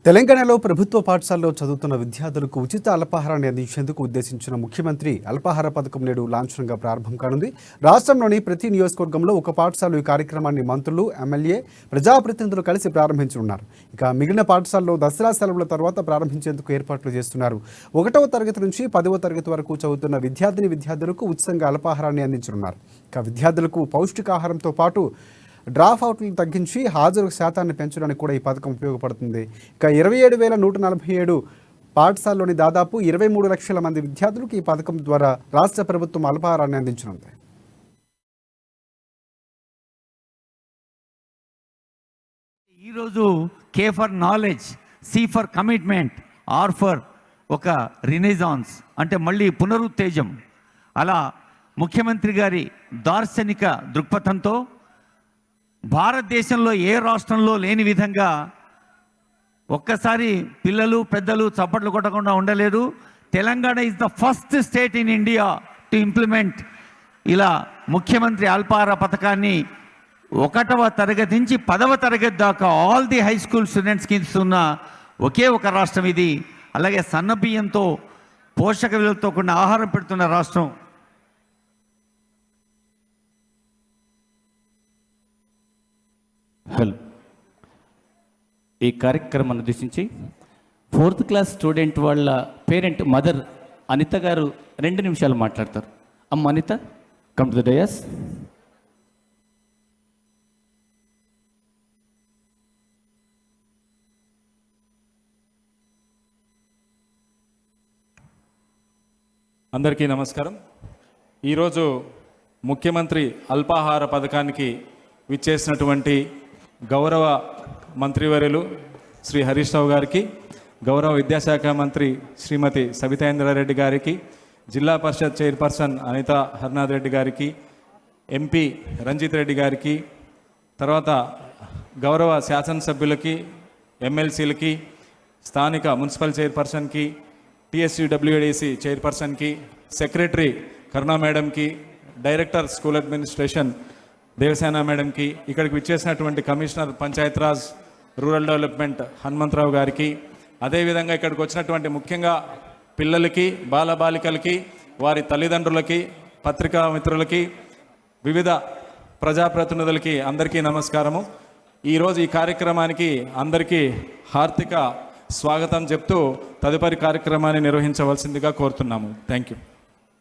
తెలంగాణలో ప్రభుత్వ పాఠశాలలో చదువుతున్న విద్యార్థులకు ఉచిత అల్పాహారాన్ని అందించేందుకు ఉద్దేశించిన ముఖ్యమంత్రి అల్పాహార పథకం నేడు లాంఛనంగా ప్రారంభం కానుంది. రాష్ట్రంలోని ప్రతి నియోజకవర్గంలో ఒక పాఠశాలలో ఈ కార్యక్రమాన్ని మంత్రులు, ఎమ్మెల్యే, ప్రజాప్రతినిధులు కలిసి ప్రారంభించనున్నారు. ఇక మిగిలిన పాఠశాలలో దసరా సెలవుల తర్వాత ప్రారంభించేందుకు ఏర్పాట్లు చేస్తున్నారు. 1వ తరగతి నుంచి 10వ తరగతి వరకు చదువుతున్న విద్యార్థులకు ఉచితంగా అల్పాహారాన్ని అందించనున్నారు. ఇక విద్యార్థులకు పౌష్టికాహారంతో పాటు డ్రాప్ అవుట్లను తగ్గించి హాజరు శాతాన్ని పెంచడానికి కూడా ఈ పథకం ఉపయోగపడుతుంది. ఇక 27,147 పాఠశాలలోని దాదాపు 23 లక్షల మంది విద్యార్థులకు ఈ పథకం ద్వారా రాష్ట్ర ప్రభుత్వం అల్పాహారాన్ని అందించనుంది. ఈరోజు K for knowledge, C for commitment, R for ఒక రినెజాన్స్ అంటే మళ్ళీ పునరుత్తేజం. అలా ముఖ్యమంత్రి గారి దార్శనిక దృక్పథంతో భారతదేశంలో ఏ రాష్ట్రంలో లేని విధంగా ఒక్కసారి పిల్లలు పెద్దలు చప్పట్లు కొట్టకుండా ఉండలేరు. Telangana is the first state in India to implement ఇలా ముఖ్యమంత్రి అల్పాహార పథకాన్ని 1వ తరగతి నుంచి 10వ తరగతి దాకా ఆల్ ది హై స్కూల్ స్టూడెంట్స్కి ఇస్తున్న ఒకే ఒక రాష్ట్రం ఇది. అలాగే సన్నబియ్యంతో పోషక విలువలతో కూడిన ఆహారం పెడుతున్న రాష్ట్రం. ఈ కార్యక్రమాన్ని ఉద్దేశించి 4th క్లాస్ స్టూడెంట్ వాళ్ళ పేరెంట్ మదర్ అనిత గారు 2 నిమిషాలు మాట్లాడతారు. అమ్మ Anitha, come to the dais. అందరికీ నమస్కారం. ఈరోజు ముఖ్యమంత్రి అల్పాహార పథకానికి విచ్చేసినటువంటి గౌరవ మంత్రివర్యులు శ్రీ హరీష్ రావు గారికి, గౌరవ విద్యాశాఖ మంత్రి శ్రీమతి సబితా ఇంద్రారెడ్డి గారికి, జిల్లా పరిషత్ చైర్పర్సన్ అనిత హర్నాథ్ రెడ్డి గారికి, ఎంపీ రంజిత్ రెడ్డి గారికి, తర్వాత గౌరవ శాసనసభ్యులకి, ఎమ్మెల్సీలకి, స్థానిక మున్సిపల్ చైర్పర్సన్కి, టీఎస్యూడబ్ల్యూఏడిసి చైర్పర్సన్కి, సెక్రటరీ కరుణా మేడంకి, డైరెక్టర్ స్కూల్ అడ్మినిస్ట్రేషన్ దేవసేన మేడంకి, ఇక్కడికి విచ్చేసినటువంటి commissioner Panchayati Raj rural development Hanumantha Rao గారికి, అదేవిధంగా ఇక్కడికి వచ్చినటువంటి ముఖ్యంగా పిల్లలకి, బాలబాలికలకి, వారి తల్లిదండ్రులకి, పత్రికా మిత్రులకి, వివిధ ప్రజాప్రతినిధులకి అందరికీ నమస్కారము. ఈరోజు ఈ కార్యక్రమానికి అందరికీ హార్దిక స్వాగతం చెప్తూ తదుపరి కార్యక్రమాన్ని నిర్వహించవలసిందిగా కోరుతున్నాము. Thank you.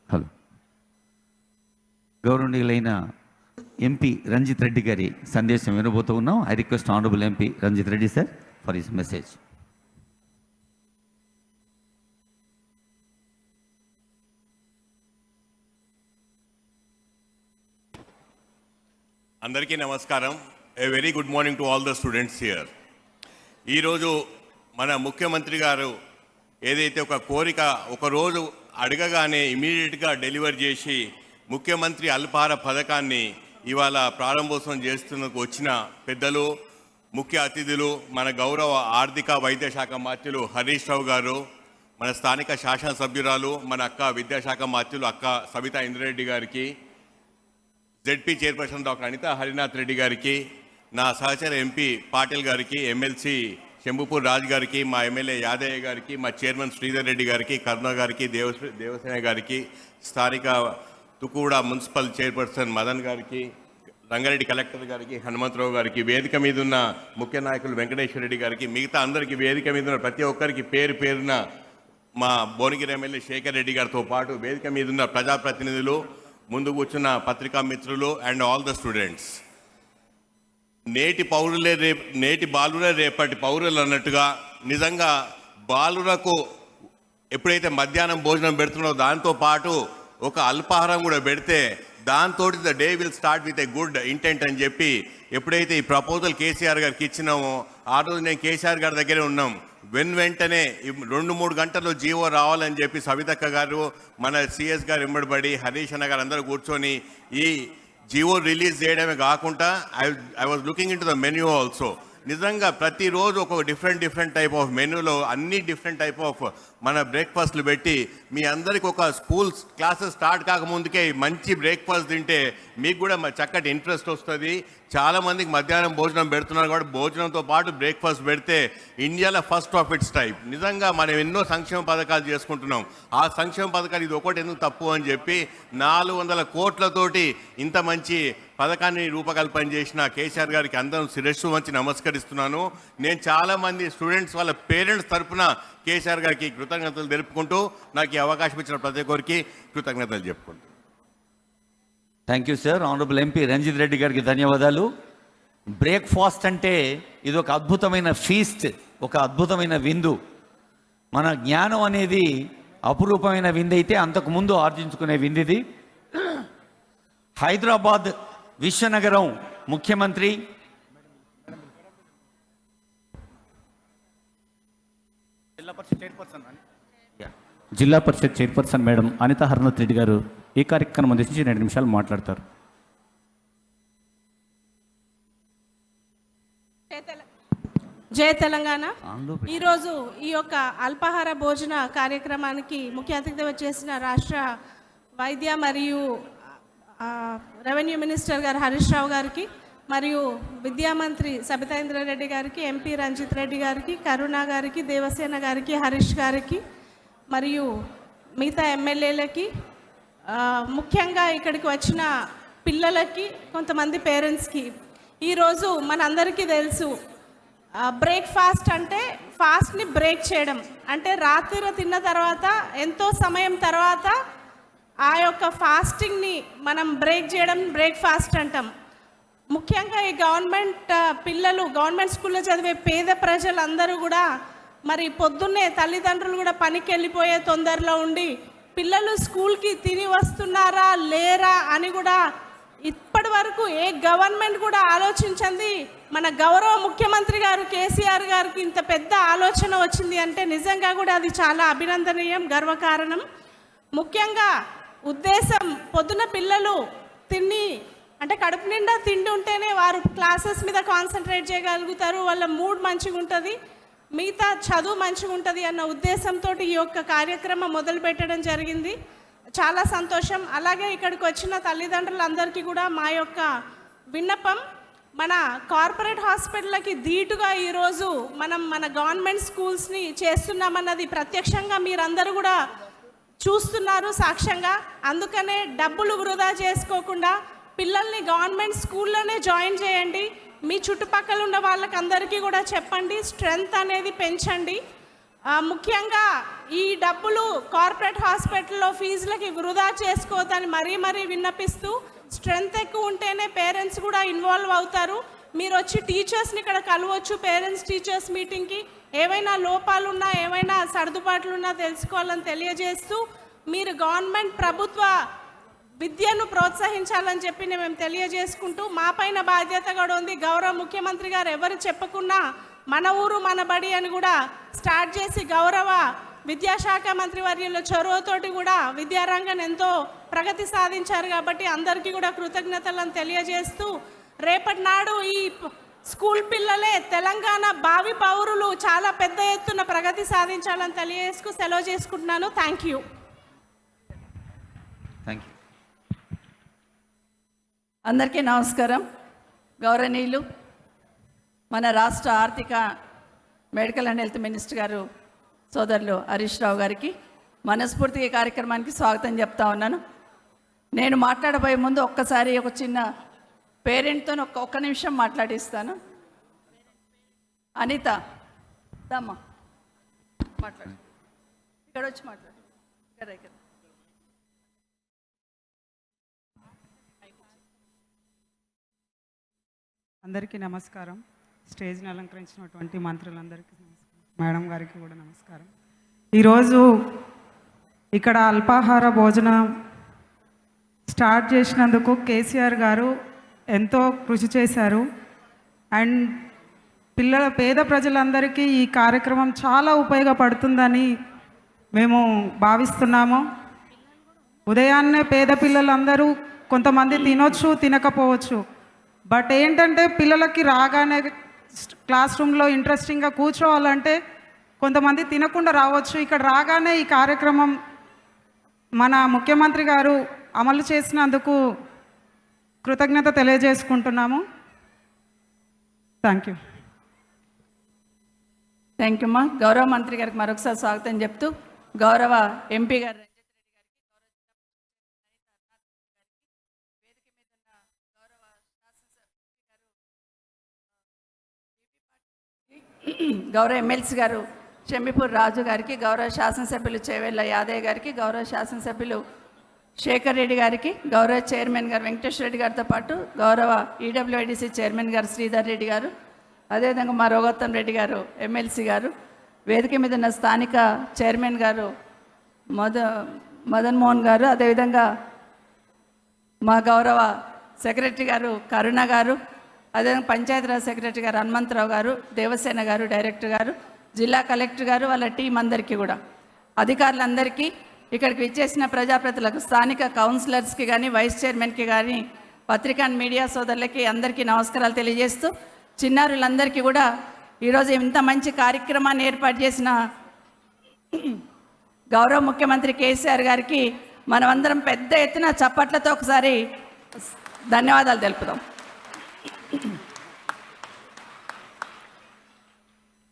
హలో, గౌరవనీయులైన ఎంపీ రంజిత్ రెడ్డి గారి సందేశం వినబోతూ ఉన్నాం. I request honourable MP Ranjith Reddy sir for his message. అందరికీ నమస్కారం. A very good morning to all the students here. ఈరోజు మన ముఖ్యమంత్రి గారు ఏదైతే ఒక కోరిక ఒకరోజు అడగగానే ఇమీడియట్గా డెలివర్ చేసి ముఖ్యమంత్రి అల్పాహార పథకాన్ని ఇవాళ ప్రారంభోత్సవం చేస్తున్నందుకు వచ్చిన పెద్దలు, ముఖ్య అతిథులు, మన గౌరవ ఆర్థిక వైద్య శాఖ మంత్రులు హరీష్ రావు గారు, మన స్థానిక శాసనసభ్యురాలు మన అక్క విద్యాశాఖ మంత్రులు అక్క సబితా ఇంద్రారెడ్డి గారికి, ZP chairperson doctor Anitha Harinath Reddy గారికి, నా సహచర ఎంపీ పాటిల్ గారికి, ఎమ్మెల్సీ శంభుపూర్ రాజ్ గారికి, మా ఎమ్మెల్యే యాదయ్య గారికి, మా చైర్మన్ శ్రీధర్ రెడ్డి గారికి, కరుణ గారికి, దేవసేన గారికి, స్థానిక తుకూడ మున్సిపల్ చైర్పర్సన్ మదన్ గారికి, రంగారెడ్డి కలెక్టర్ గారికి, హనుమంతరావు గారికి, వేదిక మీద ఉన్న ముఖ్య నాయకులు వెంకటేశ్వర రెడ్డి గారికి, మిగతా అందరికీ వేదిక మీద ఉన్న ప్రతి ఒక్కరికి పేరు పేరున మా భువనగిరి ఎమ్మెల్యే శేఖర్ రెడ్డి గారితో పాటు వేదిక మీద ఉన్న ప్రజాప్రతినిధులు, ముందు కూర్చున్న పత్రికా మిత్రులు అండ్ ఆల్ ద స్టూడెంట్స్. నేటి బాలురే రేపటి పౌరులు అన్నట్టుగా నిజంగా బాలురకు ఎప్పుడైతే మధ్యాహ్నం భోజనం పెడుతున్నారో దాంతోపాటు ఒక అల్పాహారం కూడా పెడితే దాంతో the day will start with a good intent అని చెప్పి ఎప్పుడైతే ఈ ప్రపోజల్ కేసీఆర్ గారికి ఇచ్చినామో ఆ రోజు నేను కేసీఆర్ గారి దగ్గరే ఉన్నాం. వెంటనే 2-3 గంటల్లో జీవో రావాలని చెప్పి సవితక్క గారు, మన సిఎస్ గారు వెంబడిపడి హరీష్ అన్న గారు అందరూ కూర్చొని ఈ జీవో రిలీజ్ చేయడమే కాకుండా I was looking in to the menu also. నిజంగా ప్రతిరోజు ఒక డిఫరెంట్ టైప్ ఆఫ్ మెనూలో అన్ని డిఫరెంట్ టైప్ ఆఫ్ మన బ్రేక్ఫాస్ట్లు పెట్టి మీ అందరికి ఒక స్కూల్స్ క్లాసెస్ స్టార్ట్ కాకముందుకే మంచి బ్రేక్ఫాస్ట్ తింటే మీకు కూడా చక్కటి ఇంట్రెస్ట్ వస్తుంది, చాలామందికి మధ్యాహ్నం భోజనం పెడుతున్నారు కాబట్టి భోజనంతో పాటు బ్రేక్ఫాస్ట్ పెడితే ఇండియాలో ఫస్ట్ ఆఫ్ ఇట్స్ టైప్. నిజంగా మనం ఎన్నో సంక్షేమ పథకాలు చేసుకుంటున్నాం. ఆ సంక్షేమ పథకాలు ఇది ఒకటి ఎందుకు తప్పు అని చెప్పి 400 కోట్లతోటి ఇంత మంచి పథకాన్ని రూపకల్పన చేసిన కేసీఆర్ గారికి అందరం శిరస్సు వంచి నమస్కరిస్తున్నాను. నేను చాలామంది స్టూడెంట్స్ వాళ్ళ పేరెంట్స్ తరఫున కేసీఆర్ గారికి కృతజ్ఞతలు తెలుపుకుంటూ నాకు ఈ అవకాశం ఇచ్చిన ప్రతి ఒక్కరికి కృతజ్ఞతలు చెప్పుకుంటాను. Thank you sir. Honourable MP Ranjith Reddy గారికి ధన్యవాదాలు. బ్రేక్ఫాస్ట్ అంటే ఇది ఒక అద్భుతమైన ఫీస్ట్, ఒక అద్భుతమైన విందు. మన జ్ఞానం అనేది అపురూపమైన విందు అయితే అంతకుముందు ఆర్జించుకునే విందిది. హైదరాబాద్ విశ్వనగరం ముఖ్యమంత్రి జిల్లా పరిషత్ చైర్పర్సన్ మేడం అనిత హర్నత్ రెడ్డి గారు ఈ కార్యక్రమం ఉద్దేశించి 2 నిమిషాలు మాట్లాడతారు. జై తెలంగాణ. ఈరోజు ఈ యొక్క అల్పాహార భోజన కార్యక్రమానికి ముఖ్య అతిథిగా వచ్చేసిన రాష్ట్ర వైద్య మరియు రెవెన్యూ మినిస్టర్ గారు హరీష్ రావు గారికి, మరియు విద్యామంత్రి సబితా రెడ్డి గారికి, ఎంపీ రంజిత్ రెడ్డి గారికి, కరుణ గారికి, దేవసేన గారికి, హరీష్ గారికి, మరియు మిగతా ఎమ్మెల్యేలకి, ముఖ్యంగా ఇక్కడికి వచ్చిన పిల్లలకి, కొంతమంది పేరెంట్స్కి, ఈరోజు మనందరికీ తెలుసు బ్రేక్ఫాస్ట్ అంటే ఫాస్ట్ని బ్రేక్ చేయడం అంటే రాత్రి తిన్న తర్వాత ఎంతో సమయం తర్వాత ఆ యొక్క ఫాస్టింగ్ని మనం బ్రేక్ చేయడం బ్రేక్ఫాస్ట్ అంటాం. ముఖ్యంగా ఈ గవర్నమెంట్ పిల్లలు గవర్నమెంట్ స్కూల్లో చదివే పేద ప్రజలందరూ కూడా మరి పొద్దున్నే తల్లిదండ్రులు కూడా పనికి వెళ్ళిపోయే తొందరలో ఉండి పిల్లలు స్కూల్కి తిని వస్తున్నారా లేరా అని కూడా ఇప్పటి వరకు ఏ గవర్నమెంట్ కూడా ఆలోచించింది. మన గౌరవ ముఖ్యమంత్రి గారు కేసీఆర్ గారికి ఇంత పెద్ద ఆలోచన వచ్చింది అంటే నిజంగా కూడా అది చాలా అభినందనీయం, గర్వకారణం. ముఖ్యంగా ఉద్దేశం పొద్దున పిల్లలు తిని అంటే కడుపు నిండా తిండి ఉంటేనే వారు క్లాసెస్ మీద కాన్సన్ట్రేట్ చేయగలుగుతారు, వాళ్ళ మూడ్ మంచిగా ఉంటుంది, మిగతా చదువు మంచిగా ఉంటుంది అన్న ఉద్దేశంతో ఈ యొక్క కార్యక్రమం మొదలు పెట్టడం జరిగింది. చాలా సంతోషం. అలాగే ఇక్కడికి వచ్చిన తల్లిదండ్రులందరికీ కూడా మా యొక్క విన్నపం, మన కార్పొరేట్ హాస్పిటల్కి ధీటుగా ఈరోజు మనం మన గవర్నమెంట్ స్కూల్స్ని చేస్తున్నామన్నది ప్రత్యక్షంగా మీరందరూ కూడా చూస్తున్నారు సాక్ష్యంగా. అందుకనే డబ్బులు వృధా చేసుకోకుండా పిల్లల్ని గవర్నమెంట్ స్కూల్లోనే జాయిన్ చేయండి. మీ చుట్టుపక్కల ఉన్న వాళ్ళకందరికీ కూడా చెప్పండి, స్ట్రెంగ్త్ అనేది పెంచండి. ముఖ్యంగా ఈ డబ్బులు కార్పొరేట్ హాస్పిటల్లో ఫీజులకి వృధా చేసుకోవద్దని మరీ విన్నపిస్తూ, స్ట్రెంగ్త్ ఎక్కువ ఉంటేనే పేరెంట్స్ కూడా ఇన్వాల్వ్ అవుతారు. మీరు వచ్చి టీచర్స్ని ఇక్కడ కలవచ్చు, పేరెంట్స్ టీచర్స్ మీటింగ్కి ఏవైనా లోపాలున్నా ఏవైనా సర్దుబాట్లున్నా తెలుసుకోవాలని తెలియజేస్తూ, మీరు గవర్నమెంట్ ప్రభుత్వ విద్యను ప్రోత్సహించాలని చెప్పి మేము తెలియజేసుకుంటూ, మా పైన బాధ్యత కూడా ఉంది. గౌరవ ముఖ్యమంత్రి గారు ఎవరు చెప్పకున్నా మన ఊరు మన బడి అని కూడా స్టార్ట్ చేసి గౌరవ విద్యాశాఖ మంత్రి వర్యుల చొరవతోటి కూడా విద్యారంగాన్ని ఎంతో ప్రగతి సాధించారు. కాబట్టి అందరికీ కూడా కృతజ్ఞతలను తెలియజేస్తూ, రేపటి నాడు ఈ స్కూల్ పిల్లలే తెలంగాణ భావి పౌరులు చాలా పెద్ద ఎత్తున ప్రగతి సాధించాలని తెలియజేసుకు సెలవు చేసుకుంటున్నాను. Thank you. అందరికీ నమస్కారం. గౌరవనీయులు మన రాష్ట్ర ఆర్థిక మెడికల్ అండ్ హెల్త్ మినిస్టర్ గారు సోదరులు హరీష్ రావు గారికి మనస్ఫూర్తిగా ఈ కార్యక్రమానికి స్వాగతం చెప్తా ఉన్నాను. నేను మాట్లాడబోయే ముందు ఒక్కసారి ఒక చిన్న పేరెంట్తో ఒక్క నిమిషం మాట్లాడిస్తాను. అనిత దమ్మా మాట్లాడు, ఇక్కడ వచ్చి మాట్లాడు. ఇక్కడ అందరికీ నమస్కారం. స్టేజ్ని అలంకరించినటువంటి మంత్రులందరికీ నమస్కారం, మేడం గారికి కూడా నమస్కారం. ఈరోజు ఇక్కడ అల్పాహార భోజనం స్టార్ట్ చేసినందుకు కేసీఆర్ గారు ఎంతో కృషి చేశారు. అండ్ పేద ప్రజలందరికీ ఈ కార్యక్రమం చాలా ఉపయోగపడుతుందని మేము భావిస్తున్నాము. ఉదయాన్నే పేద పిల్లలందరూ కొంతమంది తినొచ్చు తినకపోవచ్చు, బట్ ఏంటంటే పిల్లలకి రాగానే క్లాస్ రూమ్లో ఇంట్రెస్టింగ్గా కూర్చోవాలంటే కొంతమంది తినకుండా రావచ్చు. ఇక్కడ రాగానే ఈ కార్యక్రమం మన ముఖ్యమంత్రి గారు అమలు చేసినందుకు కృతజ్ఞత తెలియజేసుకుంటున్నాము. Thank you. థ్యాంక్ యూ అమ్మా. గౌరవ మంత్రి గారికి మరొకసారి స్వాగతం చెప్తూ గౌరవ ఎంపీ గారు గౌరవ ఎమ్మెల్సీ గారు షెమ్మిపూర్ రాజు గారికి, గౌరవ శాసనసభ్యులు చేవెళ్ళ యాదయ్య గారికి, గౌరవ శాసనసభ్యులు శేఖర్ రెడ్డి గారికి, గౌరవ చైర్మన్ గారు వెంకటేశ్వర రెడ్డి గారితో పాటు గౌరవ ఈడబ్ల్యూఐడిసి చైర్మన్ గారు శ్రీధర్ రెడ్డి గారు, అదేవిధంగా మా రోగోత్తం రెడ్డి గారు ఎమ్మెల్సీ గారు, వేదిక మీద ఉన్న స్థానిక చైర్మన్ గారు మదన్ మోహన్ గారు, అదేవిధంగా మా గౌరవ సెక్రటరీ గారు కరుణ గారు, అదేవిధంగా పంచాయతీరాజ్ సెక్రటరీ గారు హనుమంతరావు గారు, దేవసేన గారు డైరెక్టర్ గారు, జిల్లా కలెక్టర్ గారు, వాళ్ళ టీం అందరికీ కూడా, అధికారులందరికీ, ఇక్కడికి ఇచ్చేసిన ప్రజాప్రతినిధులకు, స్థానిక కౌన్సిలర్స్కి కానీ వైస్ చైర్మన్కి కానీ పత్రికా మీడియా సోదరులకి అందరికీ నమస్కారాలు తెలియజేస్తూ, చిన్నారులందరికీ కూడా ఈరోజు ఇంత మంచి కార్యక్రమాన్ని ఏర్పాటు చేసిన గౌరవ ముఖ్యమంత్రి కేసీఆర్ గారికి మనమందరం పెద్ద ఎత్తున చప్పట్లతో ఒకసారి ధన్యవాదాలు తెలుపుదాం.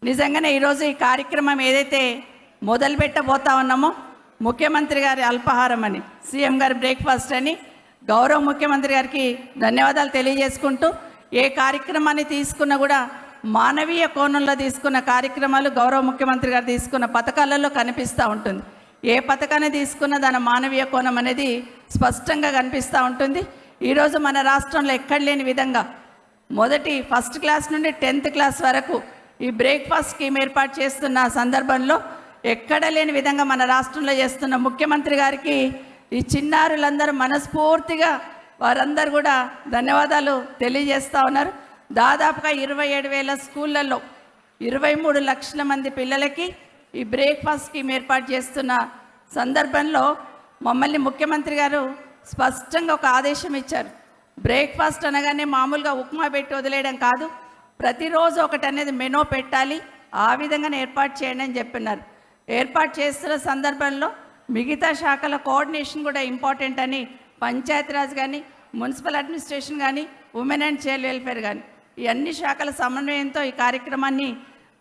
నిజంగానే ఈరోజు ఈ కార్యక్రమం ఏదైతే మొదలుపెట్టబోతా ఉన్నామో, ముఖ్యమంత్రి గారి అల్పాహారం అని, సీఎం గారి బ్రేక్ఫాస్ట్ అని, గౌరవ ముఖ్యమంత్రి గారికి ధన్యవాదాలు తెలియజేసుకుంటూ, ఏ కార్యక్రమాన్ని తీసుకున్నా కూడా మానవీయ కోణంలో తీసుకున్న కార్యక్రమాలు గౌరవ ముఖ్యమంత్రి గారు తీసుకున్న పథకాలలో కనిపిస్తూ ఉంటుంది. ఏ పథకాన్ని తీసుకున్నా దాని మానవీయ కోణం అనేది స్పష్టంగా కనిపిస్తూ ఉంటుంది. ఈరోజు మన రాష్ట్రంలో ఎక్కడ లేని విధంగా ఫస్ట్ క్లాస్ నుండి 10th క్లాస్ వరకు ఈ బ్రేక్ఫాస్ట్ స్కీమ్ ఏర్పాటు చేస్తున్న సందర్భంలో ఎక్కడ లేని విధంగా మన రాష్ట్రంలో చేస్తున్న ముఖ్యమంత్రి గారికి ఈ చిన్నారులందరూ మనస్ఫూర్తిగా వారందరూ కూడా ధన్యవాదాలు తెలియజేస్తూ ఉన్నారు. దాదాపుగా 27,000 స్కూళ్ళల్లో 23 లక్షల మంది పిల్లలకి ఈ బ్రేక్ఫాస్ట్ స్కీమ్ ఏర్పాటు చేస్తున్న సందర్భంలో మమ్మల్ని ముఖ్యమంత్రి గారు స్పష్టంగా ఒక ఆదేశం ఇచ్చారు. బ్రేక్ఫాస్ట్ అనగానే మామూలుగా ఉప్మా పెట్టి వదిలేయడం కాదు, ప్రతిరోజు ఒకటి అనేది మెనూ పెట్టాలి, ఆ విధంగానే ఏర్పాటు చేయండి అని చెప్పినారు. ఏర్పాటు చేస్తున్న సందర్భంలో మిగతా శాఖల కోఆర్డినేషన్ కూడా ఇంపార్టెంట్ అని పంచాయతీరాజ్ కానీ, మున్సిపల్ అడ్మినిస్ట్రేషన్ కానీ, ఉమెన్ అండ్ చైల్డ్ వెల్ఫేర్ కానీ ఈ అన్ని శాఖల సమన్వయంతో ఈ కార్యక్రమాన్ని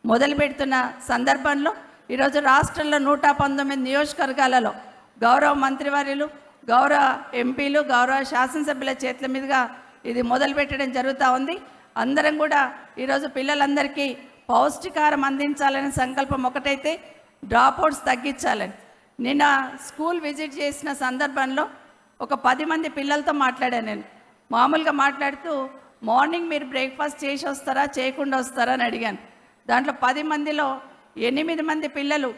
మొదలుపెడుతున్న సందర్భంలో ఈరోజు రాష్ట్రంలో 119 నియోజకవర్గాలలో గౌరవ మంత్రివర్యులు, గౌరవ ఎంపీలు, గౌరవ శాసనసభ్యుల చేతుల మీదుగా ఇది మొదలుపెట్టడం జరుగుతూ ఉంది. అందరం కూడా ఈరోజు పిల్లలందరికీ పౌష్టికాహారం అందించాలనే సంకల్పం ఒకటైతే డ్రాప్అవుట్స్ తగ్గించాలని. నిన్న స్కూల్ విజిట్ చేసిన సందర్భంలో ఒక 10 మంది పిల్లలతో మాట్లాడాను నేను. మామూలుగా మాట్లాడుతూ మార్నింగ్ మీరు బ్రేక్ఫాస్ట్ చేసి వస్తారా చేయకుండా వస్తారా అని అడిగాను. దాంట్లో 10 మందిలో 8 మంది పిల్లలు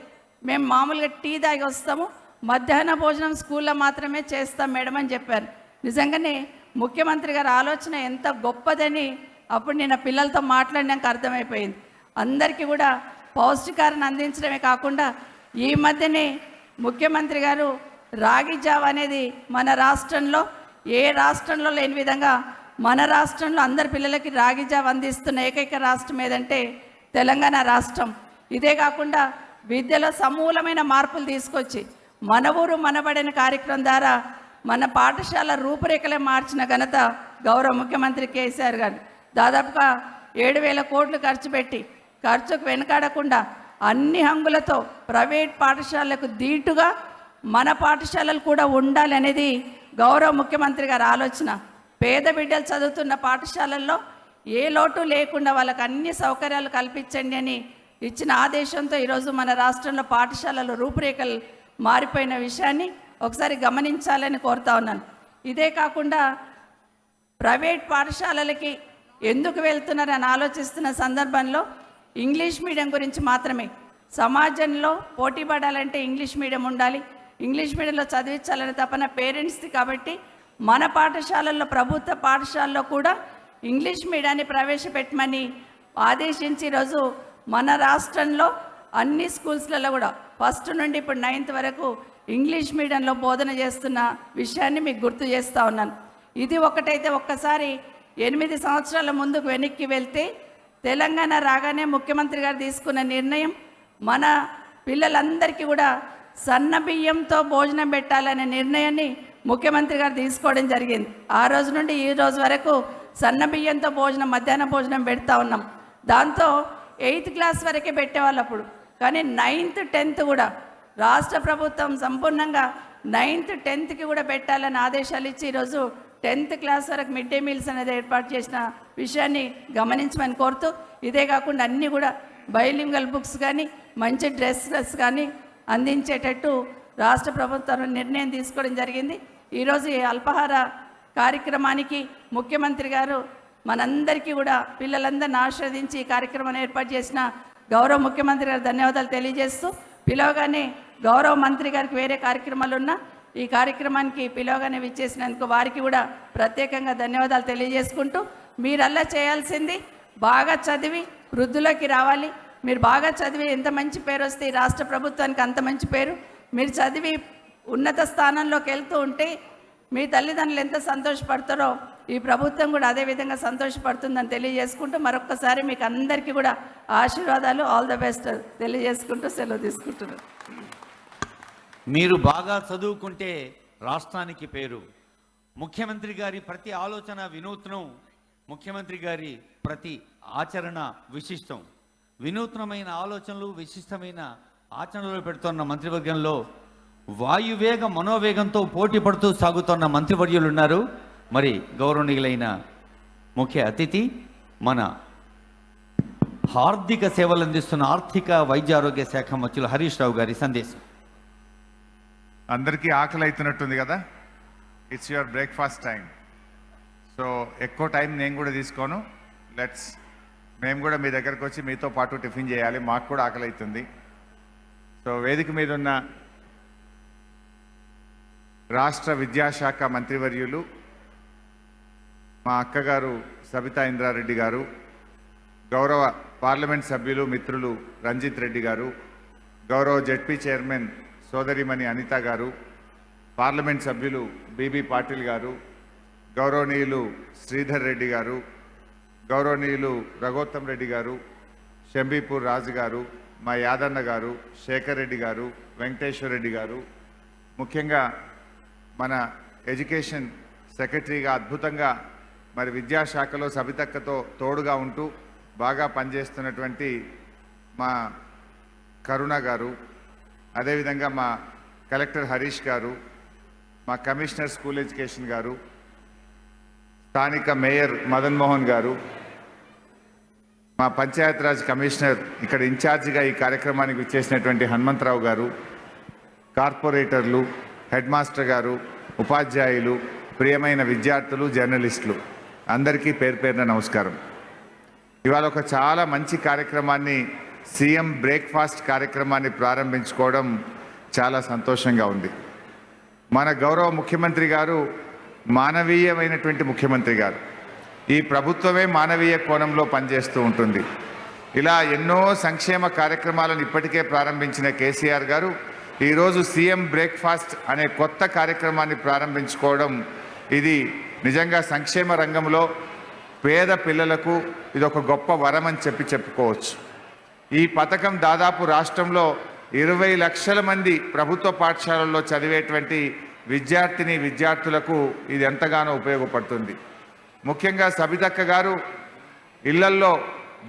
మేము మామూలుగా టీ తాగి వస్తాము, మధ్యాహ్న భోజనం స్కూల్లో మాత్రమే చేస్తాం మేడం అని చెప్పారు. నిజంగానే ముఖ్యమంత్రి గారి ఆలోచన ఎంత గొప్పదని అప్పుడు నేను పిల్లలతో మాట్లాడినాక అర్థమైపోయింది. అందరికీ కూడా పౌష్టికారాన్ని అందించడమే కాకుండా ఈ మధ్యనే ముఖ్యమంత్రి గారు రాగి జావ అనేది మన రాష్ట్రంలో ఏ రాష్ట్రంలో లేని విధంగా మన రాష్ట్రంలో అందరి పిల్లలకి రాగి జావ అందిస్తున్న ఏకైక రాష్ట్రం ఏదంటే తెలంగాణ రాష్ట్రం. ఇదే కాకుండా విద్యలో సమూలమైన మార్పులు తీసుకొచ్చి మన ఊరు మనబడిన కార్యక్రమం ద్వారా మన పాఠశాల రూపురేఖలే మార్చిన ఘనత గౌరవ ముఖ్యమంత్రి కేసీఆర్ గారు. దాదాపుగా 7,000 కోట్లు ఖర్చు పెట్టి ఖర్చుకు వెనకాడకుండా అన్ని హంగులతో ప్రైవేట్ పాఠశాలలకు దీటుగా మన పాఠశాలలు కూడా ఉండాలి అనేది గౌరవ ముఖ్యమంత్రి గారి ఆలోచన. పేద బిడ్డలు చదువుతున్న పాఠశాలల్లో ఏ లోటు లేకుండా వాళ్ళకి అన్ని సౌకర్యాలు కల్పించండి అని ఇచ్చిన ఆదేశంతో ఈరోజు మన రాష్ట్రంలో పాఠశాలలు రూపురేఖలు మారిపోయిన విషయాన్ని ఒకసారి గమనించాలని కోరుతా ఉన్నాను. ఇదే కాకుండా ప్రైవేట్ పాఠశాలలకి ఎందుకు వెళ్తున్నారని ఆలోచిస్తున్న సందర్భంలో ఇంగ్లీష్ మీడియం గురించి మాత్రమే. సమాజంలో పోటీ పడాలంటే ఇంగ్లీష్ మీడియం ఉండాలి, ఇంగ్లీష్ మీడియంలో చదివించాలనే తపన పేరెంట్స్ది. కాబట్టి మన పాఠశాలల్లో ప్రభుత్వ పాఠశాలలో కూడా ఇంగ్లీష్ మీడియాన్ని ప్రవేశపెట్టమని ఆదేశించి ఈరోజు మన రాష్ట్రంలో అన్ని స్కూల్స్లలో కూడా ఫస్ట్ నుండి ఇప్పుడు 9th వరకు ఇంగ్లీష్ మీడియంలో బోధన చేస్తున్న విషయాన్ని మీకు గుర్తు చేస్తూ ఉన్నాను. ఇది ఒకటైతే ఒక్కసారి 8 సంవత్సరాల ముందుకు వెనక్కి వెళ్తే తెలంగాణ రాగానే ముఖ్యమంత్రి గారు తీసుకున్న నిర్ణయం మన పిల్లలందరికీ కూడా సన్న బియ్యంతో భోజనం పెట్టాలనే నిర్ణయాన్ని ముఖ్యమంత్రి గారు తీసుకోవడం జరిగింది. ఆ రోజు నుండి ఈ రోజు వరకు సన్న బియ్యంతో భోజనం, మధ్యాహ్న భోజనం పెడతా ఉన్నాం. దాంతో 8th క్లాస్ వరకే పెట్టేవాళ్ళు అప్పుడు. కానీ 9th 10th కూడా రాష్ట్ర ప్రభుత్వం సంపూర్ణంగా 9th 10th కూడా పెట్టాలని ఆదేశాలు ఇచ్చి ఈరోజు 10th క్లాస్ వరకు మిడ్ డే మీల్స్ అనేది ఏర్పాటు చేసిన విషయాన్ని గమనించమని కోరుతూ, ఇదే కాకుండా అన్నీ కూడా బయోలింగల్ బుక్స్ కానీ మంచి డ్రెస్సెస్ కానీ అందించేటట్టు రాష్ట్ర ప్రభుత్వం నిర్ణయం తీసుకోవడం జరిగింది. ఈరోజు ఈ అల్పాహార కార్యక్రమానికి ముఖ్యమంత్రి గారు మనందరికీ కూడా పిల్లలందరిని ఆశీర్వదించి ఈ కార్యక్రమాన్ని ఏర్పాటు చేసిన గౌరవ ముఖ్యమంత్రి గారు ధన్యవాదాలు తెలియజేస్తూ, పిలవగానే గౌరవ మంత్రి గారికి వేరే కార్యక్రమాలు ఉన్నా ఈ కార్యక్రమానికి పిలవగానే విచ్చేసినందుకు వారికి కూడా ప్రత్యేకంగా ధన్యవాదాలు తెలియజేసుకుంటూ, మీరల్లా చేయాల్సింది బాగా చదివి వృద్ధులకి రావాలి. మీరు బాగా చదివి ఎంత మంచి పేరు వస్తే ఈ రాష్ట్ర ప్రభుత్వానికి అంత మంచి పేరు. మీరు చదివి ఉన్నత స్థానంలోకి వెళ్తూ ఉంటే మీ తల్లిదండ్రులు ఎంత సంతోషపడతారో ఈ ప్రభుత్వం కూడా అదే విధంగా సంతోషపడుతుందని తెలియజేసుకుంటూ, మరొక్కసారి మీకు అందరికీ కూడా ఆశీర్వాదాలు, ఆల్ ద బెస్ట్ తెలియజేసుకుంటూ సెలవు తీసుకుంటున్నాను. మీరు బాగా చదువుకుంటే రాష్ట్రానికి పేరు. ముఖ్యమంత్రి గారి ప్రతి ఆలోచన వినూత్నం, ముఖ్యమంత్రి గారి ప్రతి ఆచరణ విశిష్టం. వినూత్నమైన ఆలోచనలు, విశిష్టమైన ఆచరణలు పెడుతున్న మంత్రివర్గంలో వాయువేగ మనోవేగంతో పోటీ పడుతూ సాగుతున్న మంత్రివర్యులు ఉన్నారు. మరి గౌరవనీయులైన ముఖ్య అతిథి మన ఆర్థిక సేవలు అందిస్తున్న ఆర్థిక వైద్య ఆరోగ్య శాఖ మంత్రులు హరీష్ రావు గారి సందేశం. అందరికీ ఆకలి అవుతున్నట్టుంది కదా. It's your breakfast time. So ఎక్కువ టైం నేను కూడా తీసుకోను. మేము కూడా మీ దగ్గరకు వచ్చి మీతో పాటు టిఫిన్ చేయాలి, మాకు కూడా ఆకలి అవుతుంది. సో వేదిక మీద ఉన్న రాష్ట్ర విద్యాశాఖ మంత్రివర్యులు మా అక్కగారు సబితా ఇంద్రారెడ్డి గారు, గౌరవ పార్లమెంట్ సభ్యులు మిత్రులు రంజిత్ రెడ్డి గారు, గౌరవ జెడ్పీ చైర్మన్ సోదరిమణి అనిత గారు, పార్లమెంట్ సభ్యులు బీబీ పాటిల్ గారు, గౌరవనీయులు శ్రీధర్ రెడ్డి గారు, గౌరవనీయులు రఘోత్తమ్ రెడ్డి గారు, షంబీపూర్ రాజు గారు, మా యాదన్న గారు, శేఖర్ రెడ్డి గారు, వెంకటేశ్వర రెడ్డి గారు, ముఖ్యంగా మన ఎడ్యుకేషన్ సెక్రటరీగా అద్భుతంగా మరి విద్యాశాఖలో సబితక్కతో తోడుగా ఉంటూ బాగా పనిచేస్తున్నటువంటి మా కరుణ గారు, అదేవిధంగా మా కలెక్టర్ హరీష్ గారు, మా కమిషనర్ స్కూల్ ఎడ్యుకేషన్ గారు, స్థానిక మేయర్ మదన్ మోహన్ గారు, మా పంచాయతీరాజ్ కమిషనర్ ఇక్కడ ఇన్ఛార్జిగా ఈ కార్యక్రమానికి విచ్చేసినటువంటి హనుమంతరావు గారు, కార్పొరేటర్లు, హెడ్ మాస్టర్ గారు, ఉపాధ్యాయులు, ప్రియమైన విద్యార్థులు, జర్నలిస్టులు అందరికీ పేరు పేరున నమస్కారం. ఇవాళ ఒక చాలా మంచి కార్యక్రమాన్ని, సీఎం బ్రేక్ఫాస్ట్ కార్యక్రమాన్ని ప్రారంభించుకోవడం చాలా సంతోషంగా ఉంది. మన గౌరవ ముఖ్యమంత్రి గారు మానవీయమైనటువంటి ముఖ్యమంత్రి గారు. ఈ ప్రభుత్వమే మానవీయ కోణంలో పనిచేస్తూ ఉంటుంది. ఇలా ఎన్నో సంక్షేమ కార్యక్రమాలను ఇప్పటికే ప్రారంభించిన కేసీఆర్ గారు ఈరోజు సీఎం బ్రేక్ఫాస్ట్ అనే కొత్త కార్యక్రమాన్ని ప్రారంభించుకోవడం, ఇది నిజంగా సంక్షేమ రంగంలో పేద పిల్లలకు ఇది ఒక గొప్ప వరం అని చెప్పుకోవచ్చు. ఈ పథకం దాదాపు రాష్ట్రంలో 20 లక్షల మంది ప్రభుత్వ పాఠశాలల్లో చదివేటువంటి విద్యార్థులకు ఇది ఎంతగానో ఉపయోగపడుతుంది. ముఖ్యంగా సబితక్క గారు ఇళ్లల్లో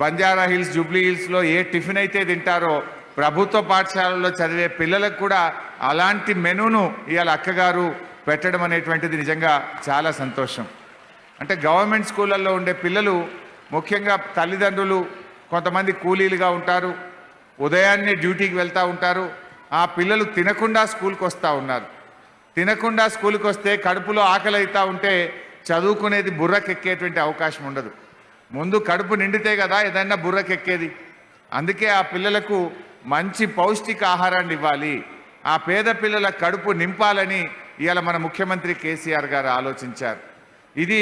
బంజారా హిల్స్, జూబ్లీ హిల్స్లో ఏ టిఫిన్ అయితే తింటారో ప్రభుత్వ పాఠశాలల్లో చదివే పిల్లలకు కూడా అలాంటి మెనూను ఇవాళ అక్కగారు పెట్టడం అనేటువంటిది నిజంగా చాలా సంతోషం. అంటే గవర్నమెంట్ స్కూళ్ళల్లో ఉండే పిల్లలు, ముఖ్యంగా తల్లిదండ్రులు కొంతమంది కూలీలుగా ఉంటారు, ఉదయాన్నే డ్యూటీకి వెళ్తూ ఉంటారు. ఆ పిల్లలు తినకుండా స్కూల్కి వస్తూ ఉన్నారు. తినకుండా స్కూల్కి వస్తే కడుపులో ఆకలి అవుతూ ఉంటే చదువుకునేది బుర్రకెక్కేటువంటి అవకాశం ఉండదు. ముందు కడుపు నిండితే కదా ఏదైనా బుర్రకెక్కేది. అందుకే ఆ పిల్లలకు మంచి పౌష్టిక ఆహారాన్ని ఇవ్వాలి, ఆ పేద పిల్లల కడుపు నింపాలని ఇవాళ మన ముఖ్యమంత్రి కేసీఆర్ గారు ఆలోచించారు. ఇది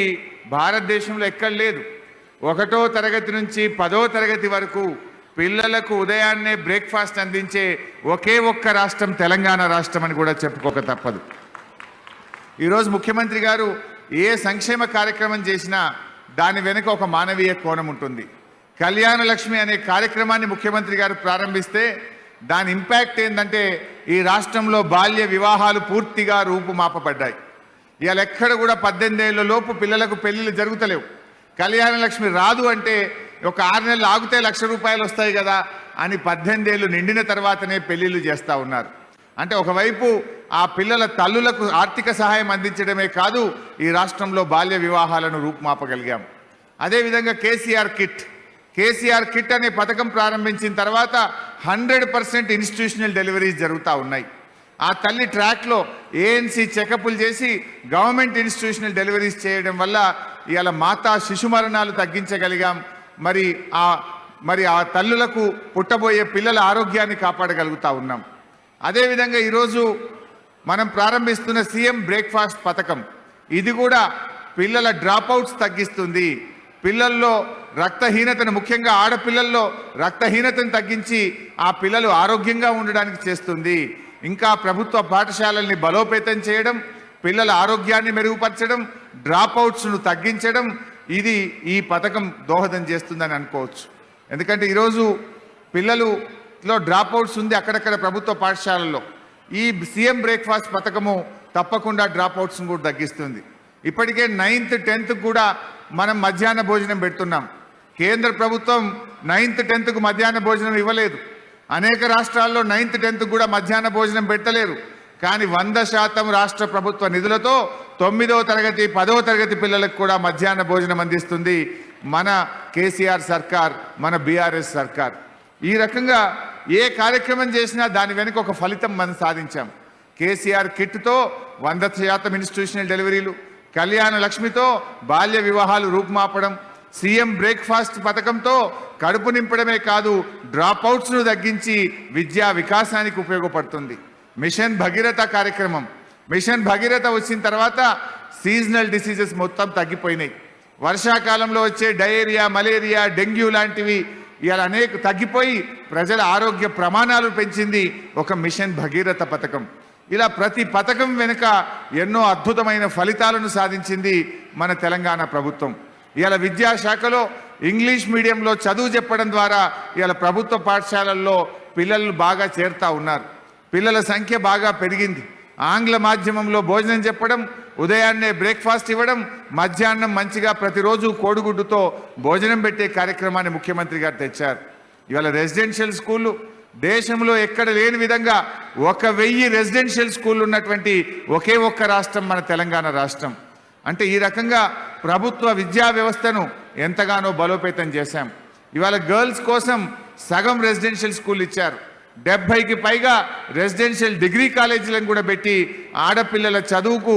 భారతదేశంలో ఎక్కడ లేదు. 1వ తరగతి నుంచి 10వ తరగతి వరకు పిల్లలకు ఉదయాన్నే బ్రేక్ఫాస్ట్ అందించే ఒకే ఒక్క రాష్ట్రం తెలంగాణ రాష్ట్రం అని కూడా చెప్పుకోక తప్పదు. ఈరోజు ముఖ్యమంత్రి గారు ఏ సంక్షేమ కార్యక్రమం చేసినా దాని వెనుక ఒక మానవీయ కోణం ఉంటుంది. కళ్యాణ లక్ష్మి అనే కార్యక్రమాన్ని ముఖ్యమంత్రి గారు ప్రారంభిస్తే దాని ఇంపాక్ట్ ఏంటంటే ఈ రాష్ట్రంలో బాల్య వివాహాలు పూర్తిగా రూపుమాపబడ్డాయి. ఇవాళ ఎక్కడ కూడా 18 ఏళ్ల లోపు పిల్లలకు పెళ్లిళ్ళు జరుగుతలేవు. కళ్యాణ లక్ష్మి రాదు అంటే ఒక 6 నెలలు ఆగితే ₹1,00,000 వస్తాయి కదా అని 18 ఏళ్ళు నిండిన తర్వాతనే పెళ్లిళ్ళు చేస్తూ ఉన్నారు. అంటే ఒకవైపు ఆ పిల్లల తల్లులకు ఆర్థిక సహాయం అందించడమే కాదు, ఈ రాష్ట్రంలో బాల్య వివాహాలను రూపుమాపగలిగాం. అదేవిధంగా కేసీఆర్ కిట్ అనే పథకం ప్రారంభించిన తర్వాత 100% ఇన్స్టిట్యూషనల్ డెలివరీస్ జరుగుతూ ఉన్నాయి. ఆ తల్లి ట్రాక్లో ఏఎన్సీ చెకప్లు చేసి గవర్నమెంట్ ఇన్స్టిట్యూషనల్ డెలివరీస్ చేయడం వల్ల ఇవాళ మాతా శిశు మరణాలు తగ్గించగలిగాం. మరి ఆ తల్లులకు పుట్టబోయే పిల్లల ఆరోగ్యాన్ని కాపాడగలుగుతూ ఉన్నాం. అదేవిధంగా ఈరోజు మనం ప్రారంభిస్తున్న సీఎం బ్రేక్ఫాస్ట్ పథకం, ఇది కూడా పిల్లల డ్రాప్అవుట్స్ తగ్గిస్తుంది. పిల్లల్లో రక్తహీనతను, ముఖ్యంగా ఆడపిల్లల్లో రక్తహీనతను తగ్గించి ఆ పిల్లలు ఆరోగ్యంగా ఉండడానికి చేస్తుంది. ఇంకా ప్రభుత్వ పాఠశాలల్ని బలోపేతం చేయడం, పిల్లల ఆరోగ్యాన్ని మెరుగుపరచడం, డ్రాప్అవుట్స్ను తగ్గించడం, ఇది ఈ పథకం దోహదం చేస్తుందని అనుకోవచ్చు. ఎందుకంటే ఈరోజు పిల్లలులో డ్రాప్అవుట్స్ ఉంది అక్కడక్కడ ప్రభుత్వ పాఠశాలల్లో. ఈ సీఎం బ్రేక్ఫాస్ట్ పథకము తప్పకుండా డ్రాప్అవుట్స్ను కూడా తగ్గిస్తుంది. ఇప్పటికే 9th 10th కూడా మనం మధ్యాహ్న భోజనం పెడుతున్నాం. కేంద్ర ప్రభుత్వం 9th 10th మధ్యాహ్న భోజనం ఇవ్వలేదు. అనేక రాష్ట్రాల్లో 9th 10th కూడా మధ్యాహ్న భోజనం పెట్టలేరు. కానీ 100% రాష్ట్ర ప్రభుత్వ నిధులతో 9వ తరగతి 10వ తరగతి పిల్లలకు కూడా మధ్యాహ్న భోజనం అందిస్తుంది మన కేసీఆర్ సర్కార్, మన బీఆర్ఎస్ సర్కార్. ఈ రకంగా ఏ కార్యక్రమం చేసినా దాని వెనుక ఒక ఫలితం మనం సాధించాం. కేసీఆర్ కిట్తో 100% ఇన్స్టిట్యూషనల్ డెలివరీలు, కళ్యాణ లక్ష్మితో బాల్య వివాహాలు రూపుమాపడం, సీఎం బ్రేక్ఫాస్ట్ పథకంతో కడుపు నింపడమే కాదు, డ్రాప్అవుట్స్ను తగ్గించి విద్యా వికాసానికి ఉపయోగపడుతుంది. మిషన్ భగీరథ కార్యక్రమం, మిషన్ భగీరథ వచ్చిన తర్వాత సీజనల్ డిసీజెస్ మొత్తం తగ్గిపోయినాయి. వర్షాకాలంలో వచ్చే డయేరియా, మలేరియా, డెంగ్యూ లాంటివి ఇవాళ అనేక తగ్గిపోయి ప్రజల ఆరోగ్య ప్రమాణాలు పెంచింది ఒక మిషన్ భగీరథ పథకం. ఇలా ప్రతి పథకం వెనుక ఎన్నో అద్భుతమైన ఫలితాలను సాధించింది మన తెలంగాణ ప్రభుత్వం. ఇవాళ విద్యాశాఖలో ఇంగ్లీష్ మీడియంలో చదువు చెప్పడం ద్వారా ఇవాళ ప్రభుత్వ పాఠశాలల్లో పిల్లలు బాగా చేరుతూ ఉన్నారు. పిల్లల సంఖ్య బాగా పెరిగింది. ఆంగ్ల మాధ్యమంలో భోజనం చెప్పడం, ఉదయాన్నే బ్రేక్ఫాస్ట్ ఇవ్వడం, మధ్యాహ్నం మంచిగా ప్రతిరోజు కోడిగుడ్డుతో భోజనం పెట్టే కార్యక్రమాన్ని ముఖ్యమంత్రి గారు తెచ్చారు. ఇవాళ రెసిడెన్షియల్ స్కూళ్ళు దేశంలో ఎక్కడ లేని విధంగా 1000 రెసిడెన్షియల్ స్కూళ్ళు ఉన్నటువంటి ఒకే ఒక్క రాష్ట్రం మన తెలంగాణ రాష్ట్రం. అంటే ఈ రకంగా ప్రభుత్వ విద్యా వ్యవస్థను ఎంతగానో బలోపేతం చేశాం. ఇవాళ గర్ల్స్ కోసం సగం రెసిడెన్షియల్ స్కూల్ ఇచ్చారు. 70కి పైగా రెసిడెన్షియల్ డిగ్రీ కాలేజీలను కూడా పెట్టి ఆడపిల్లల చదువుకు